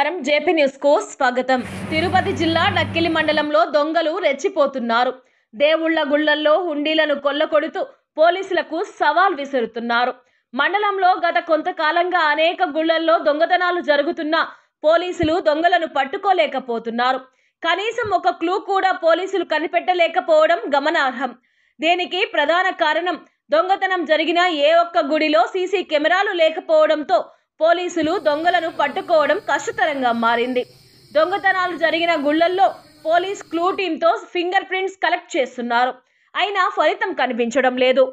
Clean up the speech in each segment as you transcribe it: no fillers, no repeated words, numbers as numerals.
నమస్కారం JP news కు స్వాగతం. తిరుపతి జిల్లా డక్కిలి మండలంలో దొంగలు రెచ్చిపోతున్నారు. దేవుళ్ళ గుళ్ళల్లో హుండీలను కొల్లకొడుతూ పోలీసులకు సవాల్ విసురుతున్నారు. మండలంలో గత కొంతకాలంగా అనేక గుళ్ళల్లో దొంగతనాలు జరుగుతున్నా పోలీసులు దొంగలను పట్టుకోలేకపోతున్నారు. కనీసం ఒక క్లూ కూడా పోలీసులు కనిపెట్టలేకపోవడం గమనార్హం. దీనికి ప్రధాన కారణం దొంగతనం జరిగిన ఏ ఒక్క గుడిలో సీసీ కెమెరాలు లేకపోవడంతో పోలీసులు దొంగలను పట్టుకోవడం కష్టతరంగా మారింది. దొంగతనాలు జరిగిన గుళ్ళల్లో పోలీస్ క్లూ టీంతో ఫింగర్ ప్రింట్స్ కలెక్ట్ చేస్తున్నారు. అయినా ఫలితం కనిపించడం లేదు.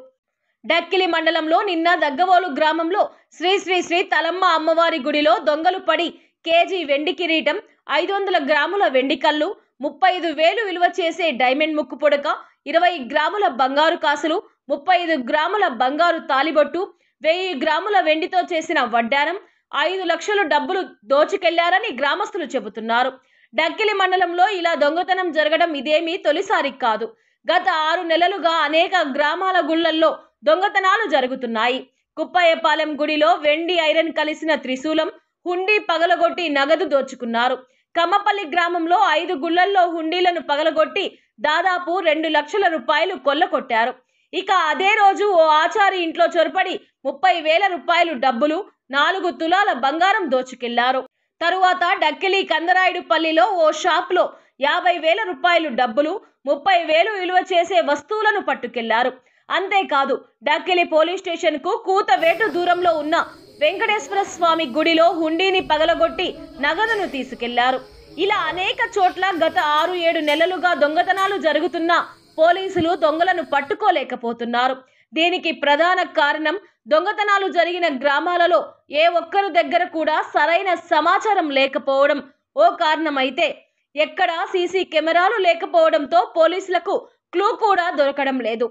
డక్కిలి మండలంలో నిన్న దగ్గవోలు గ్రామంలో శ్రీ శ్రీ శ్రీ తలమ్మ అమ్మవారి గుడిలో దొంగలు పడి కేజీ వెండి కిరీటం, 500 గ్రాముల వెండి కళ్ళు, 35,000 విలువ చేసే డైమండ్ ముక్కు పుడక, 20 గ్రాముల బంగారు కాసులు, 35 గ్రాముల బంగారు తాలిబొట్టు, 1000 గ్రాముల వెండితో చేసిన వడ్డానం, 5 లక్షల డబ్బులు దోచుకెళ్లారని గ్రామస్తులు చెబుతున్నారు. డక్కిలి మండలంలో ఇలా దొంగతనం జరగడం ఇదేమీ తొలిసారి కాదు. గత 6 నెలలుగా అనేక గ్రామాల గుళ్లల్లో దొంగతనాలు జరుగుతున్నాయి. కుప్పయ్యపాలెం గుడిలో వెండి ఐరన్ కలిసిన త్రిశూలం, హుండీ పగలగొట్టి నగదు దోచుకున్నారు. కమ్మపల్లి గ్రామంలో 5 గుళ్లల్లో హుండీలను పగలగొట్టి దాదాపు 2 లక్షల రూపాయలు కొల్లకొట్టారు. ఇక అదే రోజు ఓ ఆచారి ఇంట్లో చొరపడి 30,000 రూపాయలు డబ్బులు, 4 తులాల బంగారం దోచుకెళ్లారు. తరువాత డక్కిలి కందరాయుడుపల్లిలో ఓ షాప్లో 50,000 రూపాయలు డబ్బులు, 30,000 విలువ చేసే వస్తువులను పట్టుకెళ్లారు. అంతేకాదు డక్కిలి పోలీస్ స్టేషన్ కు కూతవేటు దూరంలో ఉన్న వెంకటేశ్వర స్వామి గుడిలో హుండీని పగలగొట్టి నగదును తీసుకెళ్లారు. ఇలా అనేక చోట్ల గత 6-7 నెలలుగా దొంగతనాలు జరుగుతున్నా పోలీసులు దొంగలను పట్టుకోలేకపోతున్నారు. దీనికి ప్రధాన కారణం దొంగతనాలు జరిగిన గ్రామాలలో ఏ ఒక్కరి దగ్గర కూడా సరైన సమాచారం లేకపోవడం ఓ కారణమైతే, ఎక్కడా సీసీ కెమెరాలు లేకపోవడంతో పోలీసులకు క్లూ కూడా దొరకడం లేదు.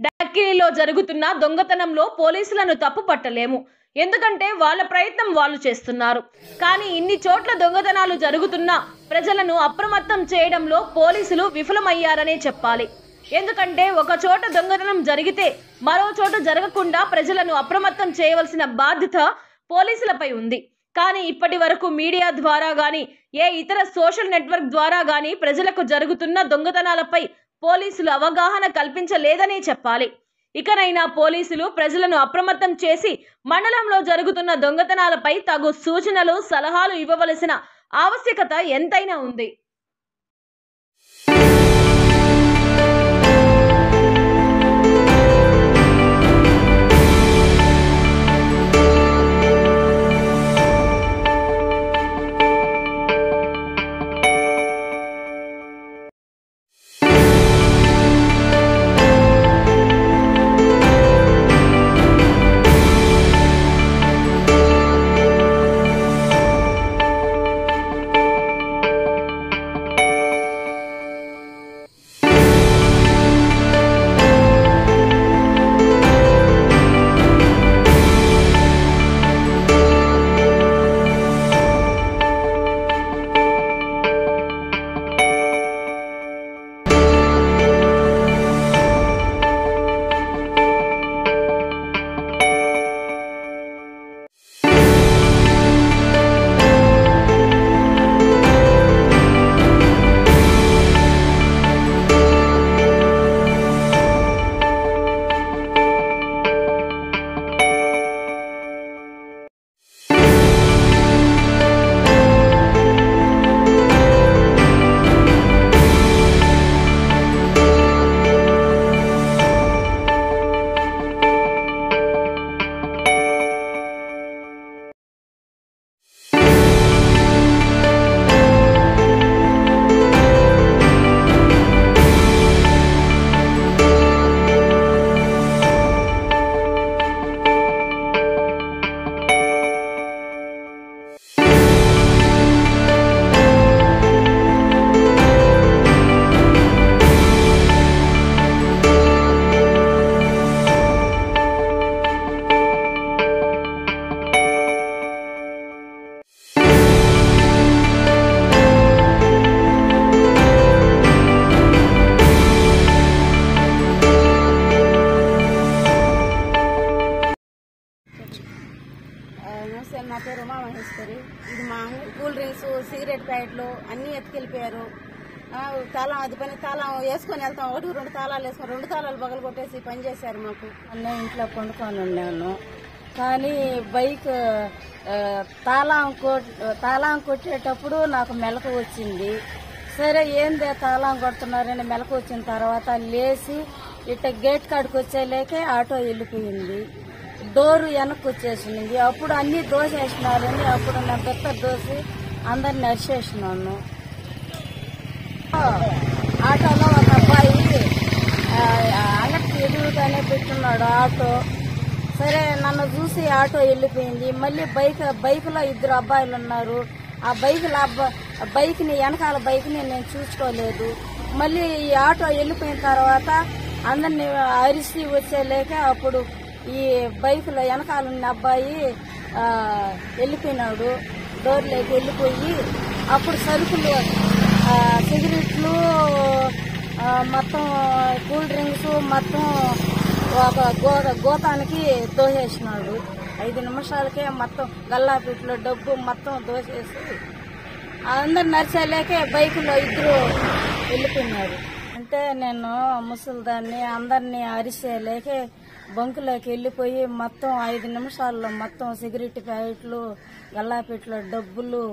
డక్కిలిలో జరుగుతున్న దొంగతనంలో పోలీసులను తప్పు పట్టలేము. ఎందుకంటే వాళ్ళ ప్రయత్నం వాళ్ళు చేస్తున్నారు. కానీ ఇన్ని చోట్ల దొంగతనాలు జరుగుతున్నా ప్రజలను అప్రమత్తం చేయడంలో పోలీసులు విఫలమయ్యారనే చెప్పాలి. ఎందుకంటే ఒక చోట దొంగతనం జరిగితే మరో చోట జరగకుండా ప్రజలను అప్రమత్తం చేయవలసిన బాధ్యత పోలీసులపై ఉంది. కానీ ఇప్పటి వరకు మీడియా ద్వారా గానీ ఏ ఇతర సోషల్ నెట్వర్క్ ద్వారా గానీ ప్రజలకు జరుగుతున్న దొంగతనాలపై పోలీసులు అవగాహన కల్పించలేదనే చెప్పాలి. ఇకనైనా పోలీసులు ప్రజలను అప్రమత్తం చేసి మండలంలో జరుగుతున్న దొంగతనాలపై తగు సూచనలు, సలహాలు ఇవ్వవలసిన ఆవశ్యకత ఎంతైనా ఉంది. నమస్తే, నా పేరు ఉమామహేశ్వరి. ఇది మా కూల్ డ్రింక్స్, సిగరెట్ ప్యాకెట్లు అన్నీ ఎత్తుకెళ్ళిపోయారు. తాళం అది పని తాళం వేసుకొని వెళ్తాం, 1-2 తాళాలు వేసుకొని 2 తాళాలు పగలు కొట్టేసి పని చేశారు మాకు. నేను ఇంట్లో పండుకొని ఉన్నాను, కానీ బైక్ తాళం కొట్టేటప్పుడు నాకు మెలకు వచ్చింది. సరే ఏందే తాళం కొడుతున్నారని మెలకు వచ్చిన తర్వాత లేచి ఇట్ట గేట్ కాడికి వచ్చేలేకే ఆటో వెళ్ళిపోయింది. డోరు వెనక్కి వచ్చేసింది. అప్పుడు అన్ని దోసేసినారని అప్పుడు నా పెద్ద దోసి అందరిని అరిచేసినాను. ఆటోలో ఒక అబ్బాయి అంగడికి ఎదురుగానే పెట్టున్నాడు ఆటో. సరే నన్ను చూసి ఆటో వెళ్ళిపోయింది. మళ్ళీ బైక్లో 2 అబ్బాయిలు ఉన్నారు. ఆ బైక్ని వెనకాల బైక్ని నేను చూసుకోలేదు. మళ్ళీ ఈ ఆటో వెళ్ళిపోయిన తర్వాత అందరిని అరిసి వచ్చేలేక అప్పుడు ఈ బైక్లో వెనకాల ఉన్న అబ్బాయి వెళ్ళిపోయినాడు. డోర్లోకి వెళ్ళిపోయి అప్పుడు సరుకులు, సిగరెట్లు, మొత్తం కూల్ డ్రింక్స్ మొత్తం ఒక గోతానికి దోసేసినాడు. 5 నిమిషాలకే మొత్తం గల్లాపీట్లో డబ్బు మొత్తం దోసేసి అందరు నడిచేలేకే బైకులో 2 వెళ్ళిపోయినారు. అంటే నేను ముసలిదాన్ని అందరినీ అరిసేలేకే బంకులోకి వెళ్ళిపోయి మొత్తం 5 నిమిషాల్లో మొత్తం సిగరెట్ ప్యాకెట్లు, గల్లాపీట్లో డబ్బులు,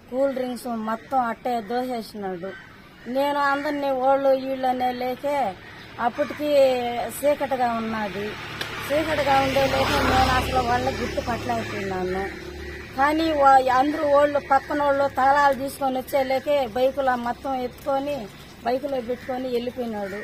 కూల్ డ్రింక్స్ మొత్తం అట్టే దోసేసినాడు. నేను అందరినీ వాళ్ళు వీళ్ళనే లేకే అప్పటికి చీకటిగా ఉన్నది. చీకటిగా ఉండేలేక నేను అసలు వాళ్ళకి గుర్తుపట్టలేకపోయినాను. కానీ అందరూ వాళ్ళు పక్కన వాళ్ళు తాళాలు తీసుకొని వచ్చేలేకే బైకులో మొత్తం ఎత్తుకొని బైకులో పెట్టుకొని వెళ్ళిపోయినాడు.